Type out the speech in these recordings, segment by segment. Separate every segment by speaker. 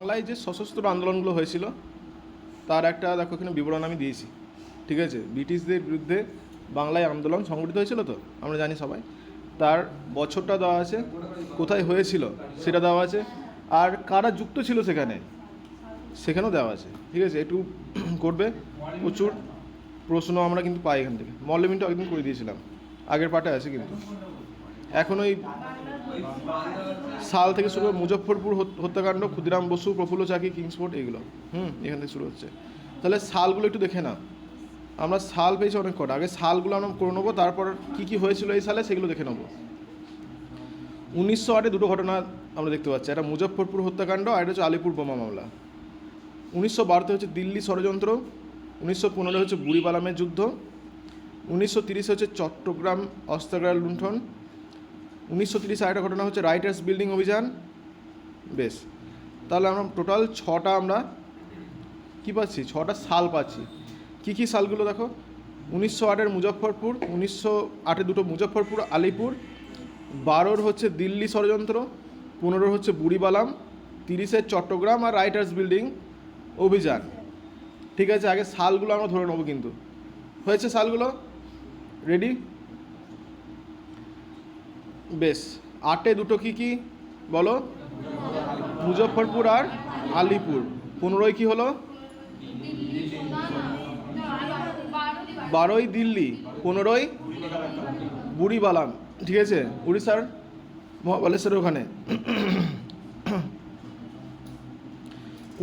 Speaker 1: বাংলায় যে সশস্ত্র আন্দোলনগুলো হয়েছিল তার একটা দেখো এখানে বিবরণ আমি দিয়েছি। ঠিক আছে, ব্রিটিশদের বিরুদ্ধে বাংলায় আন্দোলন সংগঠিত হয়েছিল, তো আমরা জানি সবাই। তার বছরটা দেওয়া আছে, কোথায় হয়েছিল সেটা দেওয়া আছে, আর কারা যুক্ত ছিল সেখানেও দেওয়া আছে। ঠিক আছে, একটু করবে, প্রচুর প্রশ্ন আমরা কিন্তু পাই এখান থেকে। মল্লমিনটা একদিন করে দিয়েছিলাম, আগের পার্টে আছে কিন্তু। এখন ওই সাল থেকে শুরু, মুজফ্ফরপুর হত্যাকাণ্ড, ক্ষুদিরাম বসু, প্রফুল্ল চাকি, কিংসফোর্ড, এইগুলো এখান থেকে শুরু হচ্ছে। তাহলে সালগুলো একটু দেখে নাও। আমরা সাল পেয়েছি অনেক কটা, আগে সালগুলো আমরা করে নেবো, তারপর কী কী হয়েছিল এই সালে সেগুলো দেখে নেবো। 1908-এ দুটো ঘটনা আমরা দেখতে পাচ্ছি, একটা মুজফ্ফরপুর হত্যাকাণ্ড আর একটা হচ্ছে আলিপুর বোমা মামলা। 1912-তে হচ্ছে দিল্লি ষড়যন্ত্র, 1915-এ হচ্ছে বুড়িবালামের যুদ্ধ, 1930-এ হচ্ছে চট্টগ্রাম অস্ত্রাগার লুণ্ঠন, 1930 আরেকটা ঘটনা হচ্ছে রাইটার্স বিল্ডিং অভিযান। বেশ, তাহলে আমরা টোটাল ছটা আমরা কী পাচ্ছি, ছটা সাল পাচ্ছি। কী কী সালগুলো দেখো, 1908-এর মুজফ্ফরপুর, 1908-এ দুটো মুজফ্ফরপুর আলিপুর, 12-র হচ্ছে দিল্লি ষড়যন্ত্র, 15-র হচ্ছে বুড়িবালাম, 30-এর চট্টগ্রাম আর রাইটার্স বিল্ডিং অভিযান। ঠিক আছে, আগে সালগুলো আমরা ধরে নেবো কিন্তু। হয়েছে সালগুলো? রেডি? বেশ, 8-এ দুটো কী কী বলো? মুজফ্ফরপুর আর আলিপুর। 15-য় কী হলো? 12-ই দিল্লি, 15-য় বুড়িবালাম। ঠিক আছে, উড়িষ্যার মহাবালেশ্বরের ওখানে।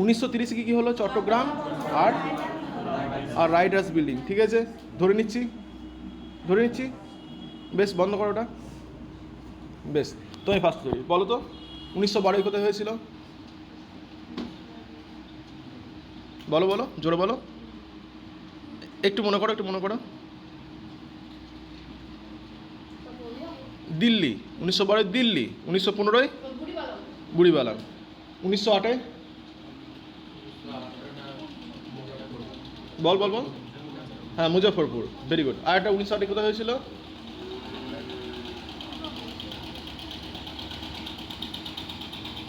Speaker 1: 1930-এ কী হলো? চট্টগ্রাম আর রাইটার্স বিল্ডিং। ঠিক আছে, ধরে নিচ্ছি। বেশ, বন্ধ করো ওটা। বেশ, তুমি ফার্স্ট ধরি, বলো তো 1912 কোথায় হয়েছিল? বলো জোরে বলো, একটু মনে করো। দিল্লি, 1912 দিল্লি, 1915 বুড়িবালাম, 1908-এ বল। হ্যাঁ, মুজফ্ফরপুর, ভেরি গুড। আর একটা 1908-এ কোথায় হয়েছিল?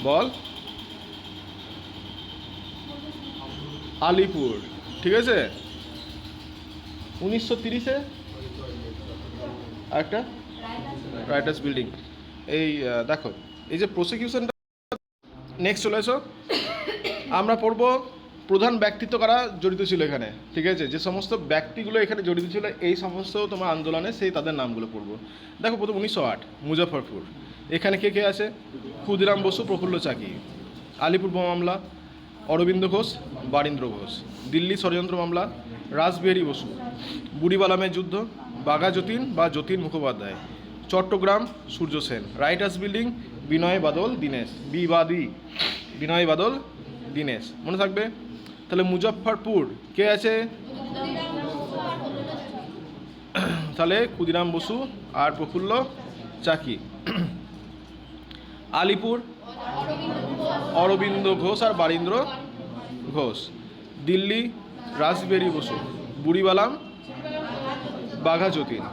Speaker 1: বল। আলিপুর। ঠিক আছে, 1930-এ আরেকটা রাইটার্স বিল্ডিং। এই দেখো, এই যে প্রসিকিউশনটা। নেক্সট চলে এসো, আমরা পড়বো প্রধান ব্যক্তিত্ব কারা জড়িত ছিল এখানে। ঠিক আছে, যে সমস্ত ব্যক্তিগুলো এখানে জড়িত ছিল এই সমস্ত তোমার আন্দোলনে, সেই তাদের নামগুলো পড়বো। দেখো, প্রথম 1908 মুজফ্ফরপুর, এখানে কে কে আছে? ক্ষুদিরাম বসু, প্রফুল্ল চাকি। আলিপুর বোমা মামলা, অরবিন্দ ঘোষ, বারীন্দ্র ঘোষ। দিল্লি ষড়যন্ত্র মামলা, রাসবিহারী বসু। বুড়িবালামের যুদ্ধ, বাঘা যতীন বা যতীন মুখোপাধ্যায়। চট্টগ্রাম, সূর্য সেন। Writers building, Binoy Badal Dinesh, Binoy Badal Dinesh. মনে থাকবে? তাহলে মুজফ্ফরপুর কে আছে? তাহলে ক্ষুদিরাম বসু আর প্রফুল্ল চাকি। আলিপুর, অরবিন্দ ঘোষ আর বারীন্দ্র ঘোষ। দিল্লি, রাসবিহারী বসু, বুড়িবালাম, বাঘা যতীন।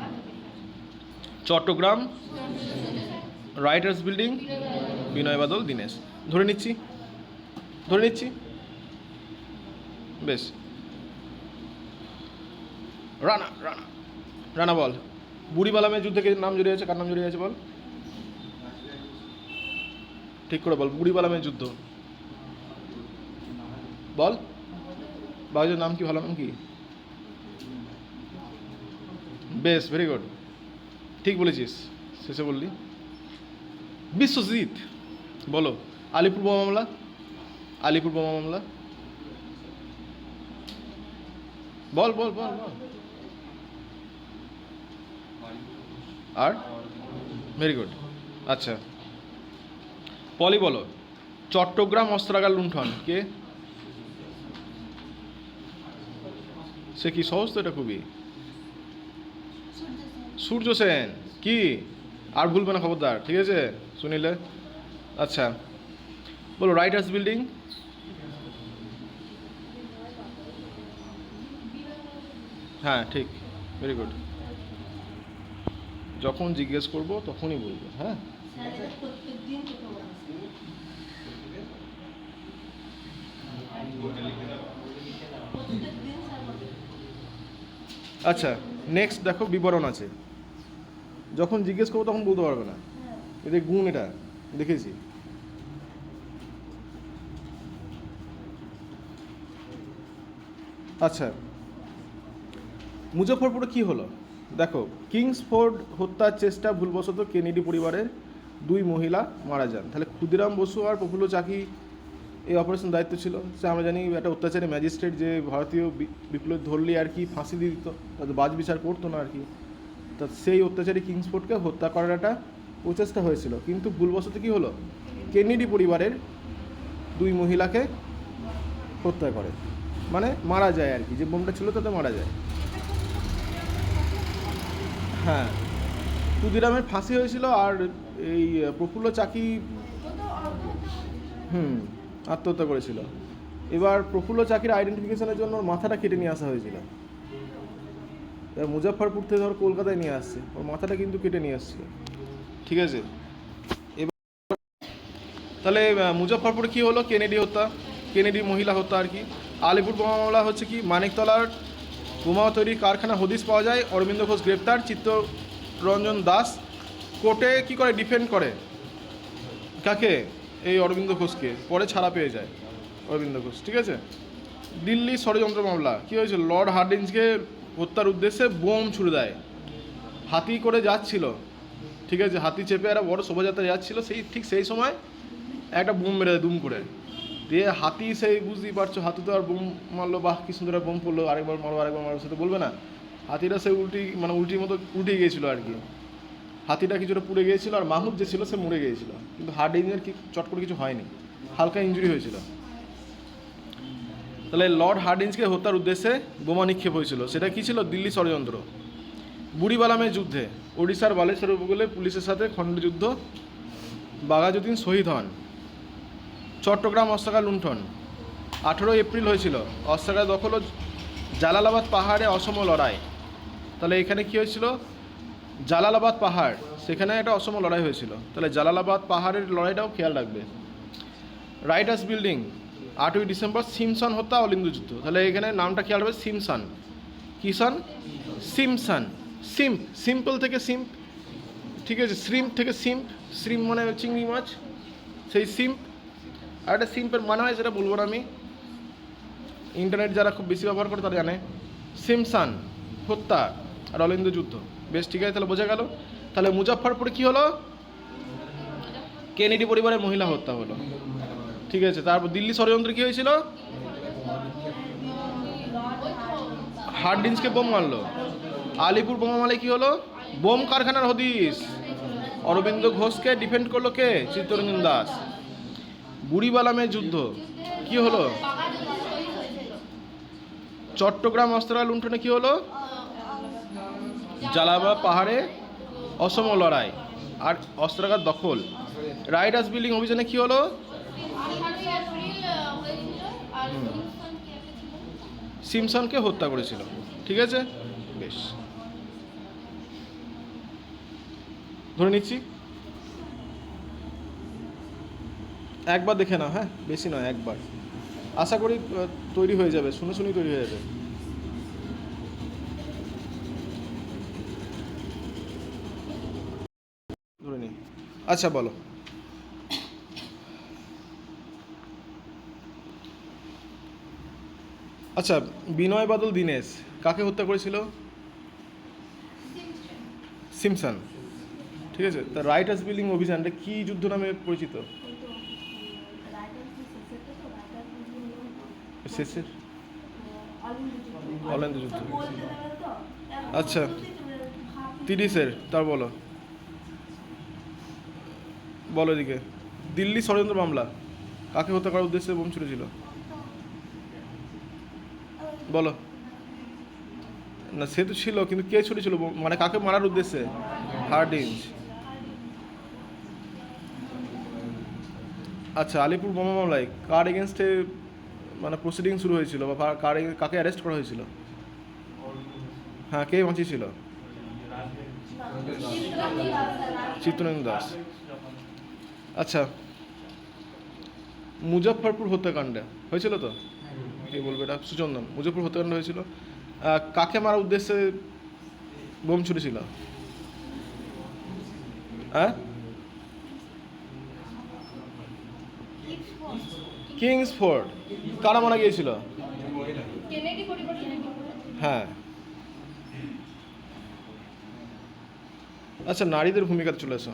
Speaker 1: Chittagong, writers building, Binoy Badal Dinesh. ধরে নিচ্ছি। বেশ, রানা বল। বুড়িবালামের যুদ্ধে কে নাম জড়িয়ে আছে, কার নাম জড়িয়ে আছে বল? ঠিক করে বল, বুড়িবালামের যুদ্ধ বল। বাবুজির নাম কি, ভালো নাম কি? বেশ, ভেরি গুড, ঠিক বলেছিস, শেষে বললি বিশ্বজিৎ। বলো। আলিপুর বোমা মামলা, বল। Are very good. আচ্ছা, পলি বলো। চট্টগ্রাম অস্ত্রাগার লুণ্ঠন, কে? সে কি সহজ তো, এটা খুবই। সূর্য সেন। কি? আর ভুলবে না খবরদার, ঠিক আছে, শুনিলে। আচ্ছা, বলো। রাইটার্স বিল্ডিং, হ্যাঁ ঠিক, ভেরি গুড। যখন জিজ্ঞেস করবো তখনই বলবো, হ্যাঁ। আচ্ছা, নেক্সট দেখো বিবরণ আছে, যখন জিজ্ঞেস করবো তখন বলতে পারবে না। এদের গুণ এটা দেখেছি। আচ্ছা, মুজফ্ফরপুরে কি হলো দেখো, কিংসফোর্ড হত্যার চেষ্টা ভুলবশত কেনেডি পরিবারের 2 মহিলা মারা যান। তাহলে ক্ষুদিরাম বসু আর প্রফুল্ল চাকি এই অপারেশন দায়িত্ব ছিল। সে আমরা জানি একটা অত্যাচারী ম্যাজিস্ট্রেট যে ভারতীয় বিপ্লব ধরলে আর কি ফাঁসি দিয়ে দিত, তাদের বাজ বিচার করতো না আর কি। তা সেই অত্যাচারী কিংসফোর্ডকে হত্যা করার একটা প্রচেষ্টা হয়েছিল, কিন্তু ভুলবশত কী হলো, কেনেডি পরিবারের 2 মহিলাকে হত্যা করে, মানে মারা যায় আর কি, যে বোমটা ছিল তাতে মারা যায়। হ্যাঁ, ক্ষুদিরামের ফাঁসি হয়েছিল, আর এই প্রফুল্ল চাকি আত্মহত্যা করেছিল। এবার প্রফুল্ল চাকির আইডেন্টিফিকেশনের জন্য ওর মাথাটা কেটে নিয়ে আসা হয়েছিল। এবার মুজফ্ফরপুর থেকে ধর কলকাতায় নিয়ে আসছে, ওর মাথাটা কিন্তু কেটে নিয়ে আসছিল, ঠিক আছে। এবার তাহলে মুজফ্ফরপুরে কী হলো, কেনেডি হত্যা, কেনেডি মহিলা হত্যা আর কি। আলিপুর বোমা মামলা হচ্ছে কি, মানিকতলার বোমা তৈরির কারখানা হদিশ পাওয়া যায়, অরবিন্দ ঘোষ গ্রেপ্তার, চিত্তরঞ্জন দাস কোর্টে কী করে, ডিফেন্ড করে কাকে, এই অরবিন্দ ঘোষকে, পরে ছাড়া পেয়ে যায় অরবিন্দ ঘোষ, ঠিক আছে। দিল্লি ষড়যন্ত্র মামলা কী হয়েছিল, লর্ড হার্ডিঞ্জকে হত্যার উদ্দেশ্যে বোম ছুড়ে দেয়, হাতি করে যাচ্ছিল, ঠিক আছে, হাতি চেপে একটা বড় শোভাযাত্রা যাচ্ছিল, ঠিক সেই সময় একটা বোম মেরে দেয় দুম করে দিয়ে। হাতি সেই বুঝতেই পারছো, হাতি তো আর বোম মারলো, বাহ কি সুন্দর বোম পড়লো, আরেকবার মারো সে তো বলবে না। হাতিটা সে উল্টির মতো উল্টে গিয়েছিলো আর কি, হাতিটা কিছুটা পুড়ে গিয়েছিল, আর মাহমুদ যে ছিল সে মরে গিয়েছিল, কিন্তু হার্ডিঞ্জের কি চট করে কিছু হয়নি, হালকা ইঞ্জুরি হয়েছিল। তাহলে লর্ড হার্ডিঞ্জকে হত্যার উদ্দেশ্যে বোমা নিক্ষেপ হয়েছিল, সেটা কী ছিল, দিল্লি ষড়যন্ত্র। বুড়িবালামের যুদ্ধে ওড়িশার বালেশ্বর উপকূলে পুলিশের সাথে খণ্ডযুদ্ধ, বাঘাযতীন শহীদ হন। চট্টগ্রাম অস্ত্রাগার লুণ্ঠন 18 এপ্রিল হয়েছিল, অস্ত্রাগার দখল ও জালালাবাদ পাহাড়ে অসম লড়াই। তাহলে এখানে কী হয়েছিল, জালালাবাদ পাহাড়, সেখানে একটা অসম লড়াই হয়েছিল, তাহলে জালালাবাদ পাহাড়ের লড়াইটাও খেয়াল রাখবে। রাইটার্স বিল্ডিং 8ই ডিসেম্বর, সিমসন হত্যা, অলিন্দ যুদ্ধ। তাহলে এখানে নামটা খেয়াল রাখবে, সিমসন, কিষান সিমসন, সিম্পল থেকে সিম্প, ঠিক আছে, শ্রিম্প থেকে সিম্প, শ্রিম্প মানে চিংড়ি মাছ, সেই সিম্প। আর একটা সিম্পের মানে হয় সেটা বলবো না আমি, ইন্টারনেট যারা খুব বেশি ব্যবহার করে তারা জানে। সিমসন হত্যা আর অলিন্দ যুদ্ধ, বেশ ঠিক আছে, তাহলে বোঝা গেল। তাহলে মুজফ্ফরপুরে কী হলো, কেনেডি পরিবারের মহিলা হত্যা হলো, ঠিক আছে। তারপর দিল্লি ষড়যন্ত্রে কী হয়েছিল, হার্ডিঞ্জকে বোম মারলো। আলিপুর বোমা মামলায় কী হলো, বোম কারখানার হদিশ, অরবিন্দ ঘোষকে ডিফেন্ড করলো কে, চিত্তরঞ্জন দাস। বুড়িবালামের যুদ্ধ কি হলো, চট্টগ্রাম অস্ত্রাগার লুণ্ঠনে কী হলো, জালালাবাদ পাহাড়ে অসম লড়াই আর অস্ত্রাগার দখল। রাইটার্স বিল্ডিং অভিযানে কী হলো, সিমসনকে হত্যা করেছিল, ঠিক আছে, বেশ ধরে নিচ্ছি। একবার দেখে নাও, হ্যাঁ বেশি নয়, একবার, আশা করি তৈরি হয়ে যাবে, শুনেই তৈরি হয়ে যাবে। ধরে নি, আচ্ছা বলো। আচ্ছা, বিনয় বাদল দীনেশ কাকে হত্যা করেছিল, সিমসন, ঠিক আছে। তা রাইটার্স বিল্ডিং অভিযানটা কী যুদ্ধ নামে পরিচিত, শেষের অলিন্দ যুদ্ধ। আচ্ছা 30-এর, তার বলো এদিকে। দিল্লি ষড়যন্ত্র মামলা কাকে হত্যা করার উদ্দেশ্যে বোম ছুড়েছিল, বলো না, সে তো ছিল, কিন্তু কে ছুড়েছিল, মানে কাকে মারার উদ্দেশ্যে, হার্ডিঞ্জ। আচ্ছা, আলিপুর বোমা মামলায় কার এগেনস্টে মানে প্রসিডিং শুরু হয়েছিল, বা কাকে অ্যারেস্ট করা হয়েছিল, হ্যাঁ কে বাঁচিয়েছিল, চিত্তরঞ্জন দাস। আচ্ছা, মুজফ্ফরপুর হত্যাকাণ্ড হয়েছিল তো, কে বলবে এটা, সুচন্দন, মুজফ্ফরপুর হত্যাকাণ্ড হয়েছিল, কাকে মারার উদ্দেশ্যে বোম ছুটেছিল? হ্যাঁ, কিংসফোর্ড। কারা মারা গিয়েছিল? হ্যাঁ। আচ্ছা, নারীদের ভূমিকাতে চলে এসো।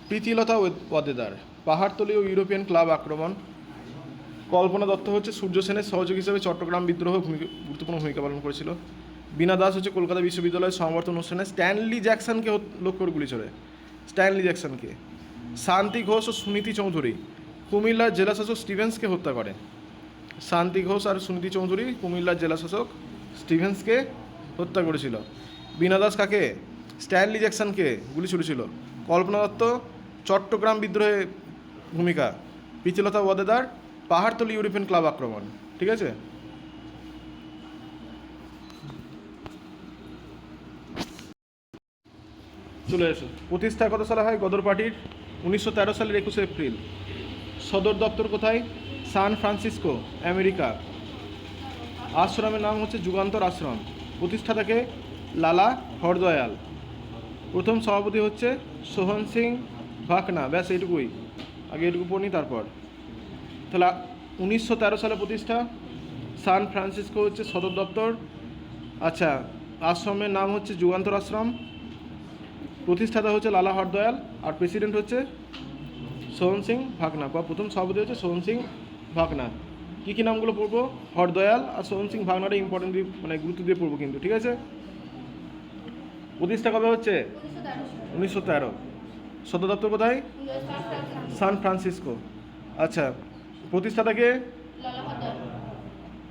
Speaker 1: প্রীতিলতা ওয়াদ্দেদার, পাহাড়তলি ও ইউরোপিয়ান ক্লাব আক্রমণ। কল্পনা দত্ত হচ্ছে সূর্য সেনের সহযোগী হিসেবে চট্টগ্রাম বিদ্রোহ গুরুত্বপূর্ণ ভূমিকা পালন করেছিল। বীণা দাস হচ্ছে কলকাতা বিশ্ববিদ্যালয়ের সমাবর্তন অনুষ্ঠানে স্ট্যানলি জ্যাকসনকে লক্ষ্য করে গুলি ছোড়ে। স্ট্যানলি জ্যাকসনকে। শান্তি ঘোষ ও সুনীতি চৌধুরী কুমিল্লার জেলাশাসক স্টিভেন্সকে হত্যা করে। শান্তি ঘোষ আর সুনীতি চৌধুরী কুমিল্লার জেলাশাসক স্টিভেন্সকে হত্যা করেছিল। বীণা দাস কাকে? স্ট্যানলি জ্যাকসনকে গুলি ছুড়েছিল। কল্পনা দত্ত চট্টগ্রাম বিদ্রোহে ভূমিকা। প্রীতিলতা ওয়াদ্দেদার পাহাড়তলি ইউরোপিয়ান ক্লাব আক্রমণ। ঠিক আছে। চলে এসো। প্রতিষ্ঠা কত সালে হয় গদর পার্টির? 1913 সালের 21 এপ্রিল। সদর দপ্তর কোথায়? San Francisco, America. আশ্রমের নাম হচ্ছে যুগান্তর আশ্রম। প্রতিষ্ঠাতাকে? লালা হরদয়াল। প্রথম সভাপতি হচ্ছে সোহন সিং ভাকনা। ব্যাস এইটুকুই, আগে এটুকু পড়নি তারপর। তাহলে 1913 সালে প্রতিষ্ঠা। সান ফ্রান্সিসকো হচ্ছে সদর দপ্তর। আচ্ছা, আশ্রমের নাম হচ্ছে যুগান্তর আশ্রম। প্রতিষ্ঠাতা হচ্ছে লালা হরদয়াল আর প্রেসিডেন্ট হচ্ছে সোহন সিং ভাকনা, বা প্রথম সভাপতি হচ্ছে সোহন সিং ভাকনা। কী কী নামগুলো পড়বো? হরদয়াল আর সোহন সিং ভাকনাটা ইম্পর্টেন্ট দিয়ে, মানে গুরুত্ব দিয়ে পড়বো কিন্তু, ঠিক আছে। প্রতিষ্ঠা কবে হচ্ছে? 1913। সদর দপ্তর কোথায়? San Francisco. আচ্ছা, প্রতিষ্ঠাতাকে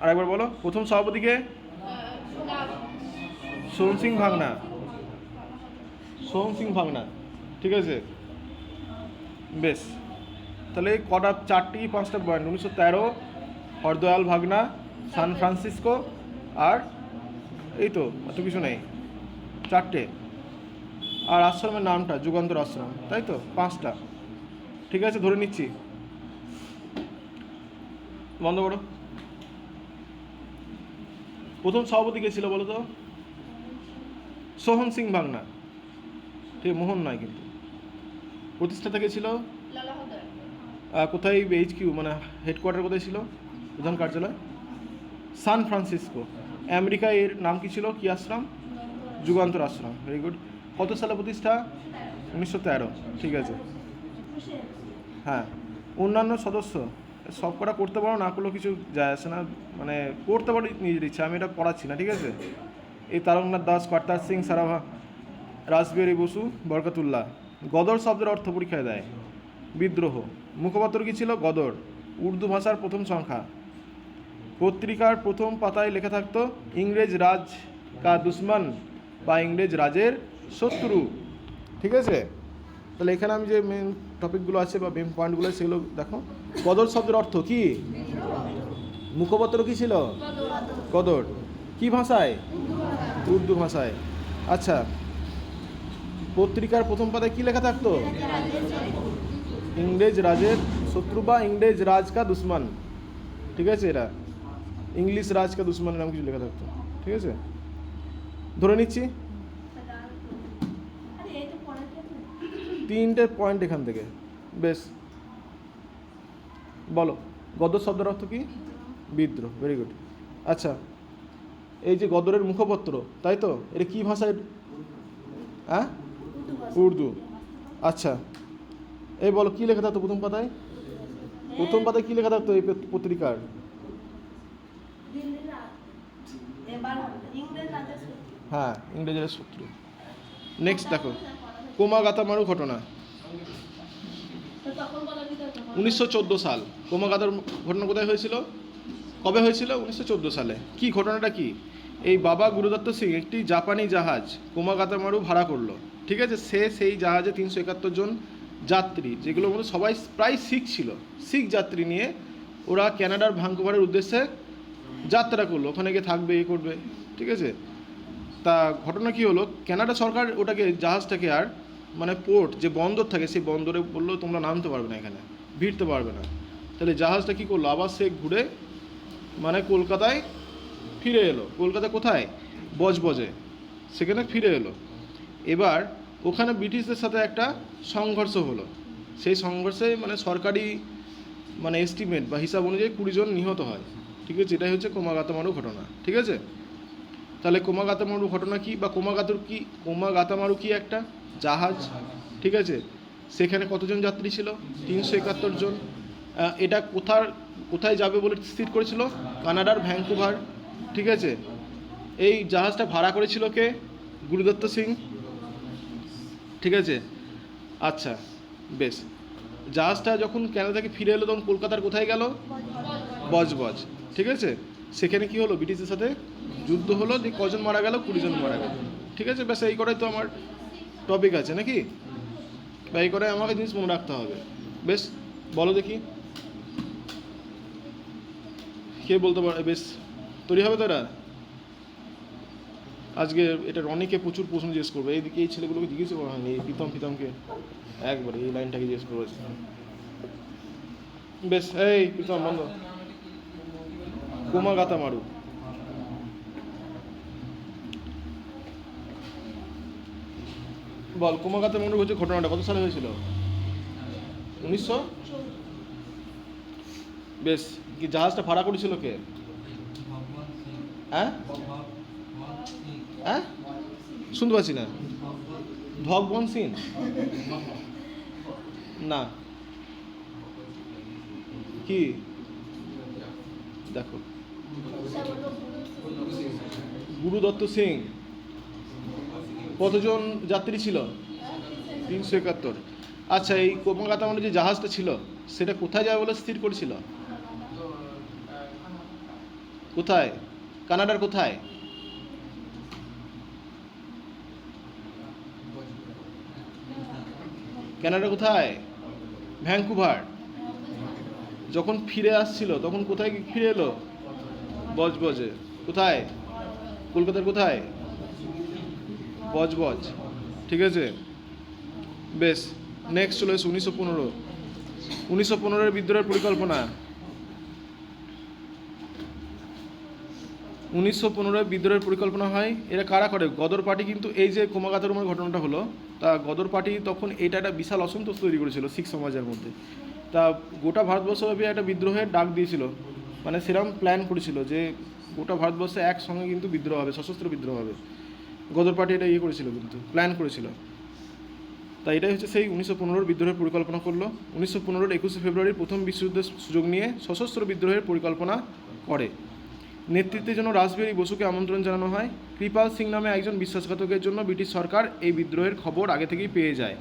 Speaker 1: আরেকবার বলো। প্রথম সভাপতিকে? সোহন সিং ভাকনা। সোহন সিং ভাকনা, ঠিক আছে। বেশ, তাহলে কটা? 4টি 5টা পয়েন্ট। 1913, হরদয়াল ভাগনা, সান ফ্রান্সিসকো, আর এই তো, এত কিছু নেই, 4টে। আর আশ্রমের নামটা যুগান্তর আশ্রম, তাই তো, 5টা। ঠিক আছে, ধরে নিচ্ছি। বন্ধ করো। প্রথম সভাপতি কে ছিল বলো তো? সোহন সিং ভাগনা, ঠিক, মোহন নয় কিন্তু। প্রতিষ্ঠাতা কে ছিল? কোথায় HQ, মানে হেডকোয়ার্টার কোথায় ছিল? প্রধান কার্যালয় সান ফ্রান্সিসকো, আমেরিকা। এর নাম কি ছিল? কি আশ্রম? যুগান্তর আশ্রম। Very good. কত সালে প্রতিষ্ঠা? 1913। ঠিক আছে। হ্যাঁ, অন্যান্য সদস্য সব কটা করতে পারো, না করলেও কিছু যায় আসে না, মানে করতে পারো নিজের ইচ্ছা, আমি এটা পড়াচ্ছি না, ঠিক আছে। এই তারকনাথ দাস, কর্তার সিং সারাভা, রাসবিহারী বসু, বরকতুল্লাহ। গদর শব্দের অর্থ পরীক্ষায় দেয়। বিদ্রোহ। মুখপাত্র কী ছিল? গদর, উর্দু ভাষার প্রথম সংখ্যা। পত্রিকার প্রথম পাতায় লেখা থাকতো ইংরেজ রাজ কা দুশ্মন, বা ইংরেজ রাজের শত্রু। ঠিক আছে। তাহলে এখানে আমি যে মেন টপিকগুলো আছে বা মেন পয়েন্টগুলো আছে সেগুলো দেখো। গদর শব্দের অর্থ কি? মুখপাত্র কী ছিল? গদর। কি ভাষায়? উর্দু ভাষায়। আচ্ছা, পত্রিকার প্রথম পাতায় কী লেখা থাকতো? ইংরেজ রাজের শত্রু বা ইংরেজ রাজ কা দুশ্মন। ঠিক আছে, এরা ইংলিশ রাজ কা দুশ্মনের নাম কিছু লেখা থাকতো। ঠিক আছে, ধরে নিচ্ছি। 3টে পয়েন্ট এখান থেকে। বেশ, বলো গদর শব্দের অর্থ কি? বিদ্রোহ। Very good. আচ্ছা, এই যে গদরের মুখপত্র, তাই তো, এটা কি ভাষায়? হ্যাঁ, উর্দু। আচ্ছা, এই বলো কী লেখা থাকতো প্রথম পাতায়? প্রথম পাতায় কী লেখা থাকতো এই পত্রিকার? হ্যাঁ, ইংরেজের শত্রু। নেক্সট দেখো, কোমাগাতামারু ঘটনা। 1914 সাল। কোমাগাতার ঘটনা কোথায় হয়েছিল? কবে হয়েছিল? 1914 সালে। কি ঘটনাটা কি? এই বাবা গুরুদত্ত সিং একটি জাপানি জাহাজ কোমাগাতামারু ভাড়া করলো। ঠিক আছে, সেই জাহাজে 371 জন যাত্রী, যেগুলোর মধ্যে সবাই প্রায় শিখ ছিল, শিখ যাত্রী নিয়ে ওরা ক্যানাডার ভ্যাঙ্কুভারের উদ্দেশ্যে যাত্রা করলো, ওখানে গিয়ে থাকবে, এ করবে। ঠিক আছে। তা ঘটনা কি হলো, কানাডা সরকার ওটাকে, জাহাজটাকে, আর মানে পোর্ট যে বন্দর থাকে সেই বন্দরে বললো তোমরা নামতে পারবে না, এখানে ভিড়তে পারবে না। তাহলে জাহাজটা কী করলো, আবার সে ঘুরে মানে কলকাতায় ফিরে এলো কলকাতা কোথায়, বজবজে, সেখানে ফিরে এলো। এবার ওখানে ব্রিটিশদের সাথে একটা সংঘর্ষ হলো, সেই সংঘর্ষে মানে সরকারি মানে এস্টিমেট বা হিসাব অনুযায়ী 20 জন নিহত হয়। ঠিক আছে, এটাই হচ্ছে কোমাগাতামারু ঘটনা। ঠিক আছে, তাহলে কোমাগাতামারু ঘটনা কি বা কোমাগাতামারু কি একটা জাহাজ। ঠিক আছে, সেখানে কতজন যাত্রী ছিল, 371 জন। এটা কোথায় যাবে বলে স্থির করেছিল, কানাডার ভ্যাঙ্কুভার। ঠিক আছে, এই জাহাজটা ভাড়া করেছিল কে, গুরুদত্ত সিং। ঠিক আছে, আচ্ছা বেশ, জাহাজটা যখন কানাডা থেকে ফিরে এলো তখন কলকাতার কোথায় গেল, বজবজ। ঠিক আছে, সেখানে কি হলো, ব্রিটিশদের সাথে যুদ্ধ হলো, দিয়ে কজন মারা গেল, 20 জন মারা গেল। ঠিক আছে, ব্যাস এই করাই তো আমার টপিক আছে নাকি, বা এই করাই আমাকে জিনিস মনে রাখতে হবে। বেশ, বলো দেখি কে বলতে পারে। বেশ, তৈরি হবে তোরা আজকে। এটা রনিকে প্রচুর প্রশ্ন জিজ্ঞেস করবে, এইদিকে এই ছেলেগুলোকে জিজ্ঞেস করা হয়নি, এই প্রীতমকে একবারে এই লাইনটাকে জিজ্ঞেস করেছে। বেশ, এই প্রীতম বন্ধ। কোমাগাতামারু, বল কোমাগাতামারু হচ্ছে ঘটনাটা কত সালে হয়েছিল, 1900। বেশ, কি জাহাজটা ভাড়া করেছিল কে, হ্যাঁ হ্যাঁ শুনতে পাচ্ছি না, ভগবন্ত সিং না, কি দেখো, গুরুদত্ত সিং। কতজন যাত্রী ছিল, 371। আচ্ছা, এই কোমাগাতামারু যে জাহাজটা ছিল সেটা কোথায় যাবে বলে স্থির করেছিল, কোথায়, কানাডার কোথায়, কানাডা কোথায়, ভ্যাঙ্কুভার। যখন ফিরে আসছিল তখন কোথায় ফিরে এলো, বজবজে। কোথায়, কলকাতার কোথায়, বজবজ। ঠিক আছে, বেশ, নেক্সট চলে এসো 1915। 1915-এর বিদ্রোহের পরিকল্পনা। 1915-এর বিদ্রোহের পরিকল্পনা হয়, এরা কারা করে, গদর পার্টি। কিন্তু এই যে কোমাগাতামারু ঘটনাটা হলো, তা গদর পার্টি তখন এটা একটা বিশাল অসন্তোষ তৈরি করেছিল শিখ সমাজের মধ্যে। তা গোটা ভারতবর্ষব্যাপী একটা বিদ্রোহের ডাক দিয়েছিল, মানে সেরকম প্ল্যান করেছিল যে গোটা ভারতবর্ষে একসঙ্গে কিন্তু বিদ্রোহ হবে, সশস্ত্র বিদ্রোহ হবে। গদর পার্টি এটা করেছিল, কিন্তু প্ল্যান করেছিল। তাই এটাই হচ্ছে সেই 1915-র বিদ্রোহের পরিকল্পনা করলো। 1915-র 21শে ফেব্রুয়ারির প্রথম বিশ্বযুদ্ধের সুযোগ নিয়ে সশস্ত্র বিদ্রোহের পরিকল্পনা করে। নেতৃত্বের জন্য রাসবিহারী বসুকে আমন্ত্রণ জানানো হয়। কৃপাল সিং নামে একজন বিশ্বাসঘাতকের জন্য ব্রিটিশ সরকার এই বিদ্রোহের খবর আগে থেকেই পেয়ে যায়।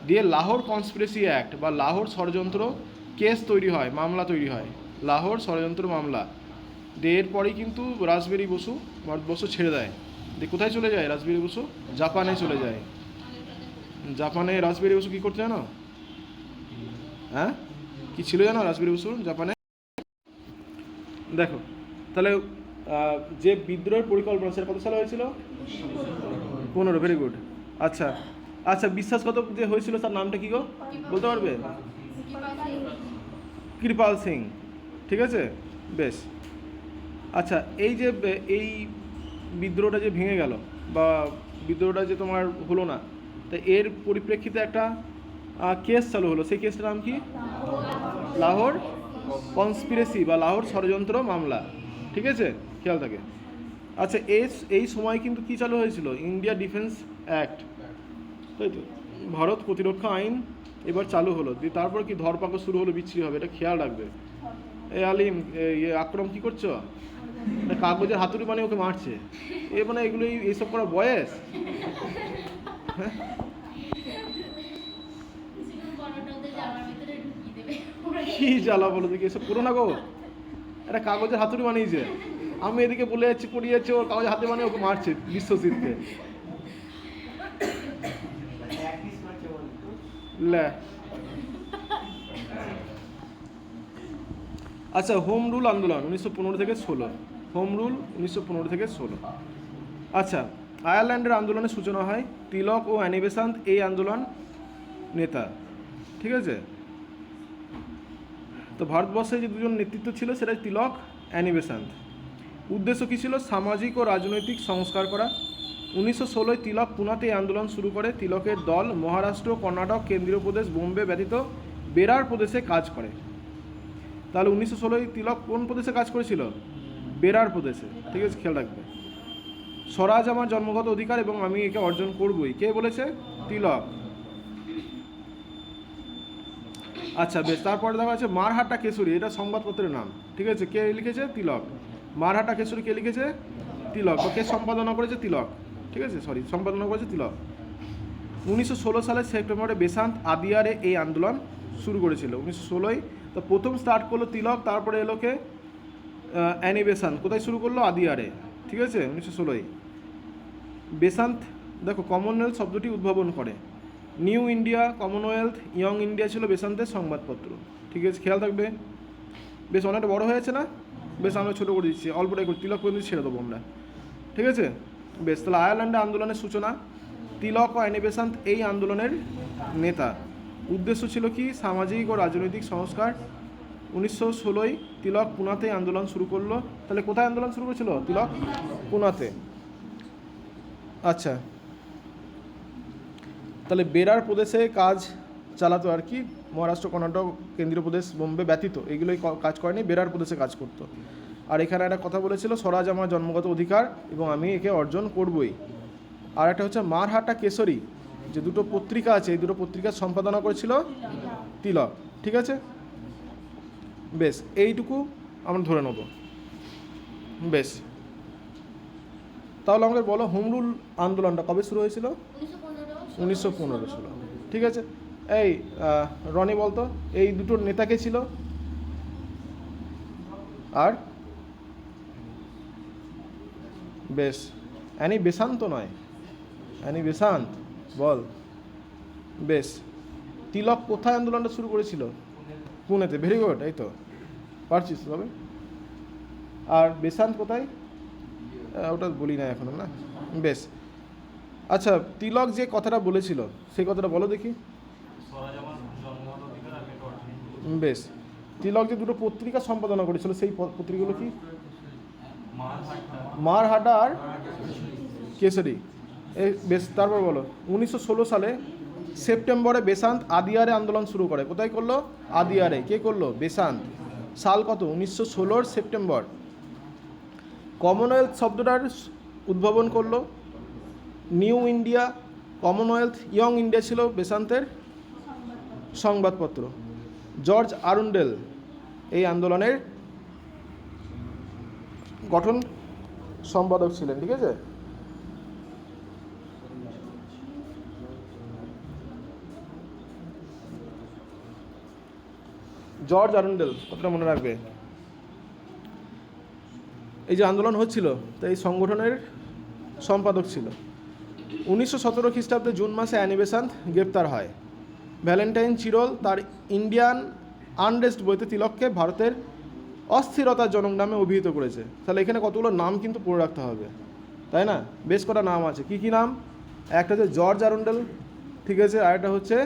Speaker 1: দিয়ে লাহোর কনস্পিরেসি অ্যাক্ট বা লাহোর ষড়যন্ত্র কেস তৈরি হয়, মামলা তৈরি হয়, লাহোর ষড়যন্ত্র মামলা। দিয়ে এরপরেই কিন্তু রাসবিহারী বসু ভারতবর্ষ ছেড়ে দেয়। দিয়ে কোথায় চলে যায় রাসবিহারী বসু, জাপানে চলে যায়। জাপানে রাসবিহারী বসু কী করতে জানো, হ্যাঁ কী ছিল জানো রাসবিহারী বসু জাপানে, দেখো তাহলে যে বিদ্রোহের পরিকল্পনা সেটা কত সালে হয়েছিল, 15। Very good. আচ্ছা আচ্ছা, বিশ্বাসঘাতক যে হয়েছিল তার নামটা কী গো, বলতে পারবে, কৃপাল সিং। ঠিক আছে, বেশ। আচ্ছা, এই যে এই বিদ্রোহটা যে ভেঙে গেল বা বিদ্রোহটা যে তোমার হলো না, তা এর পরিপ্রেক্ষিতে একটা কেস চালু হলো, সেই কেসটার নাম কি, লাহোর কনস্পিরেসি বা লাহোর ষড়যন্ত্র মামলা। ঠিক আছে, খেয়াল থাকে। আচ্ছা, এই সময় কিন্তু কি চালু হয়েছিল, ইন্ডিয়া ডিফেন্স অ্যাক্ট, তাই তো, ভারত প্রতিরক্ষা আইন এবার চালু হলো। দিয়ে তারপর কি ধরপাকড় শুরু হলো, বিচ্ছিরি হবে, এটা খেয়াল রাখবে। এই আলিম, আক্রম কি করছো, কাগজের হাতুড়ি বানিয়ে ওকে মারছে, এ মানে এগুলো এইসব করা বয়স, হ্যাঁ কি জ্বালা বলো দেখি, এসব করো না গো। একটা কাগজের হাতুড়ি বানিয়েছে, আমি এদিকে বলে যাচ্ছি পড়িয়ে যাচ্ছে, ওর কাগজের হাতে বানিয়ে ওকে মারছে বিশ্বজিৎকে। আচ্ছা, হোম রুল আন্দোলন 1915 থেকে 16। হোম রুল 1915 থেকে 16। আচ্ছা, আয়ারল্যান্ডের আন্দোলনের সূচনা হয়। তিলক ও অ্যানি বেসান্ত এই আন্দোলন নেতা। ঠিক আছে, তো ভারতবর্ষে যে দুজন নেতৃত্ব ছিল সেটা তিলক, অ্যানি বেসান্ত। উদ্দেশ্য কী ছিল? সামাজিক ও রাজনৈতিক সংস্কার করা। 1916 তিলক পুনাতে এই আন্দোলন শুরু করে। তিলকের দল মহারাষ্ট্র, কর্ণাটক, কেন্দ্রীয় প্রদেশ, বোম্বে ব্যতীত বেরার প্রদেশে কাজ করে। তাহলে 1916 তিলক কোন প্রদেশে কাজ করেছিল? বেরার প্রদেশে। ঠিক আছে, খেয়াল রাখবে। স্বরাজ আমার জন্মগত অধিকার এবং আমি একে অর্জন করবই, কে বলেছে? তিলক। আচ্ছা বেশ, তারপরে দেখা যাচ্ছে মারহাটা কেশরী, এটা সংবাদপত্রের নাম। ঠিক আছে, কে লিখেছে? তিলক। মারহাটা কেশরী কে লিখেছে? তিলক। কে সম্পাদনা করেছে? তিলক। ঠিক আছে, সম্পাদনা করেছে তিলক। 1916 সালের সেপ্টেম্বরে বেসান্ত আদিয়ারে এই আন্দোলন শুরু করেছিল। 1916 তো প্রথম স্টার্ট করলো তিলক, তারপরে এলো কে? Annie Besant. কোথায় শুরু করলো? আদিয়ারে। ঠিক আছে, 1916। বেসান্ত দেখো কমনওয়েলথ শব্দটি উদ্ভাবন করে। New India, Commonwealth, young India ছিল বেসান্তের সংবাদপত্র। ঠিক আছে, খেয়াল থাকবে। বেশ অনেকটা বড় হয়েছে না? বেশ আমরা ছোটো করে দিচ্ছি, অল্পটাই করে, তিলক পর্যন্ত ছেড়ে দেবো আমরা। ঠিক আছে বেশ, তাহলে আয়ারল্যান্ডে আন্দোলনের সূচনা। তিলক ও অ্যানি বেসান্ত এই আন্দোলনের নেতা। উদ্দেশ্য ছিল কি? সামাজিক ও রাজনৈতিক সংস্কার। 1916 তিলক পুনাতে আন্দোলন শুরু করলো। তাহলে কোথায় আন্দোলন শুরু করেছিল তিলক? পুনাতে। আচ্ছা, তাহলে বেরার প্রদেশে কাজ চালাতো আর কি, মহারাষ্ট্র, কর্ণাটক, কেন্দ্রীয় প্রদেশ, বোম্বে ব্যতীত এগুলোই কাজ করেনি, বেরার প্রদেশে কাজ করতো। আর এখানে একটা কথা বলেছিল, স্বরাজ আমার জন্মগত অধিকার এবং আমি একে অর্জন করবই। আর একটা হচ্ছে মারহাটা কেশরী, যে দুটো পত্রিকা আছে, এই দুটো পত্রিকার সম্পাদনা করেছিল তিলক। ঠিক আছে বেশ, এইটুকু আমরা ধরে নেব। বেশ, তাহলে আমাকে বলো হোম রুল আন্দোলনটা কবে শুরু হয়েছিল? 1915 ছিল। ঠিক আছে, এই রনি বলতো এই দুটোর নেতা কে ছিল? আর বেশ, অ্যানি বেসান্ত নয়, অ্যানি বেসান্ত বল। বেশ, তিলক কোথায় আন্দোলনটা শুরু করেছিল? পুনেতে। ভেরি গুড, এই তো পারছিস তবে। আর বেসান্ত কোথায়? ওটা বলি না এখনো না। বেশ, আচ্ছা তিলক যে কথাটা বলেছিল সেই কথাটা বলো দেখি। বেশ, তিলক যে দুটো পত্রিকা সম্পাদনা করেছিল সেই পত্রিকাগুলো কি? মারহাটা আর কেশরী। বেশ, তারপর বলো। 1916 সালে সেপ্টেম্বরে বেসান্ত আদিয়ারে আন্দোলন শুরু করে। কোথায় করলো? আদিয়ারে। কে করলো? বেসান্ত। সাল কত? 1916 সেপ্টেম্বর। কমনওয়েলথ শব্দটার উদ্ভাবন করলো। New India, Commonwealth, young India ছিল বেসান্তের সংবাদপত্র। জর্জ আরুন্ডেল এই আন্দোলনের গঠন সম্পাদক ছিলেন। ঠিক আছে, জর্জ আরুন্ডেল, কথাটা মনে রাখবে। এই যে আন্দোলন হচ্ছিল তো এই সংগঠনের সম্পাদক ছিল। 1917 খ্রিস্টাব্দে জুন মাসে অ্যানি বেসান্ত গ্রেপ্তার হয়। ভ্যালেন্টাইন চিরল তার ইন্ডিয়ান আনরেস্ট বইতে তিলককে ভারতের অস্থিরতার জনক নামে অভিহিত করেছে। তাহলে এখানে কতগুলো নাম কিন্তু পড়ে রাখতে হবে, তাই না? বেশ কটা নাম আছে। কি কি নাম? একটা হচ্ছে জর্জ আরুন্ডেল, ঠিক আছে, আর একটা হচ্ছে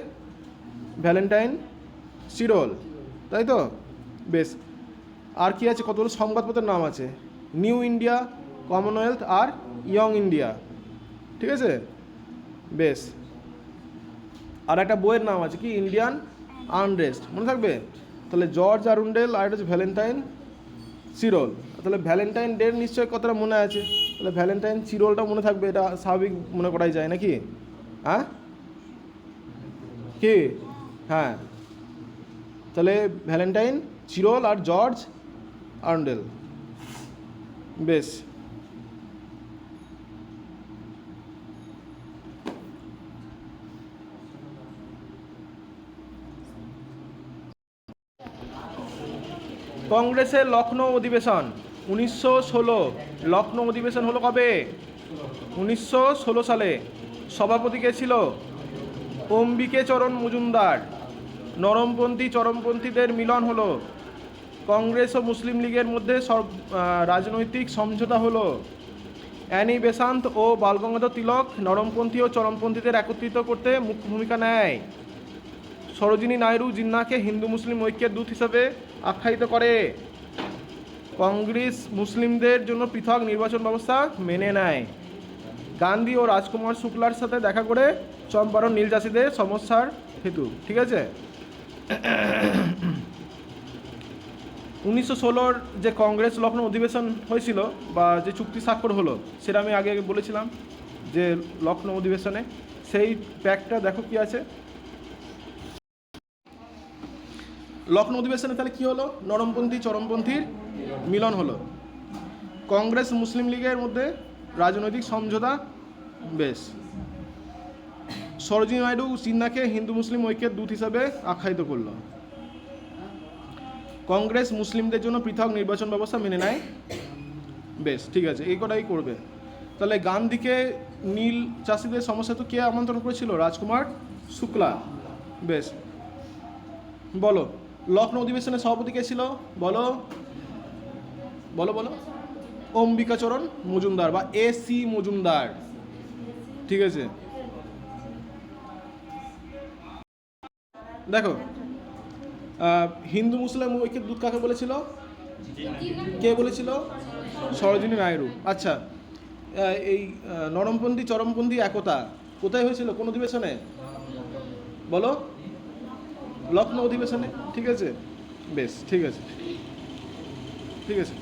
Speaker 1: ভ্যালেন্টাইন চিরল, তাই তো? বেশ, আর কি আছে? কতগুলো সংবাদপত্রের নাম আছে, নিউ ইন্ডিয়া, কমনওয়েলথ আর ইয়ং ইন্ডিয়া। ঠিক আছে বেশ, আর একটা বইয়ের নাম আছে কি? ইন্ডিয়ান আনরেস্ট, মনে থাকবে? তাহলে জর্জ আরুন্ডেল আর এটা হচ্ছে ভ্যালেন্টাইন চিরল। তাহলে ভ্যালেন্টাইন ডের নিশ্চয়ই কথাটা মনে আছে, তাহলে ভ্যালেন্টাইন চিরলটা মনে থাকবে, এটা স্বাভাবিক মনে করাই যায় নাকি? হ্যাঁ কি? হ্যাঁ, তাহলে ভ্যালেন্টাইন চিরল আর জর্জ আরুন্ডেল। বেশ, কংগ্রেসের লখনৌ অধিবেশন 1916। লখনৌ অধিবেশন হলো কবে? 1916 সালে। সভাপতি কে ছিল? অম্বিকে চরণ মজুমদার। নরমপন্থী চরমপন্থীদের মিলন হলো। কংগ্রেস ও মুসলিম লীগের মধ্যে রাজনৈতিক সমঝোতা হলো। অ্যানি বেসান্ত ও বালগঙ্গাধর তিলক নরমপন্থী ও চরমপন্থীদের একত্রিত করতে মুখ্য ভূমিকা নেয়। সরোজিনী নাইডু জিন্নাহকে হিন্দু মুসলিম ঐক্যের দূত হিসাবে আখ্যায়িত করে। কংগ্রেস মুসলিমদের জন্য পৃথক নির্বাচন ব্যবস্থা মেনে নেয়। গান্ধী ও রাজকুমার শুক্লার সাথে দেখা করে চম্পারণ নীল চাষিদের সমস্যার হেতু। ঠিক আছে। 1916 যে কংগ্রেস লখনৌ অধিবেশন হয়েছিল বা যে চুক্তি স্বাক্ষর হলো, সেটা আমি আগে বলেছিলাম যে লখনৌ অধিবেশনে সেই প্যাক্টটা দেখো কি আছে। লখনৌ অধিবেশনে তাহলে কি হলো? নরমপন্থী চরমপন্থীর মিলন হলো। কংগ্রেস মুসলিম লীগের মধ্যে রাজনৈতিক সমঝোতা। বেশ। সরোজিনী নাইডু জিন্নাকে হিন্দু মুসলিম ঐক্যের দূত হিসাবে আখ্যায়িত করলো। কংগ্রেস মুসলিমদের জন্য পৃথক নির্বাচন ব্যবস্থা মেনে নেয়। বেশ, ঠিক আছে, এই কটাই করবে। তাহলে গান্ধীকে নীল চাষিদের সমস্যা তো কে আমন্ত্রণ করেছিল? রাজকুমার শুক্লা। বেশ, বলো লখনৌ অধিবেশনের সভাপতি কে ছিল? বলো বলো বলো। অম্বিকাচরণ মজুমদার বা এসি মজুমদার। ঠিক আছে। দেখো, হিন্দু মুসলিম ঐক্যের দূত কাকে বলেছিল? কে বলেছিল? সরোজিনী নাইডু। আচ্ছা, এই নরমপন্থী চরমপন্থী একতা কোথায় হয়েছিল? কোন অধিবেশনে? বলো। লখনৌ অধিবেশনে। ঠিক আছে। বেশ, ঠিক আছে, ঠিক আছে।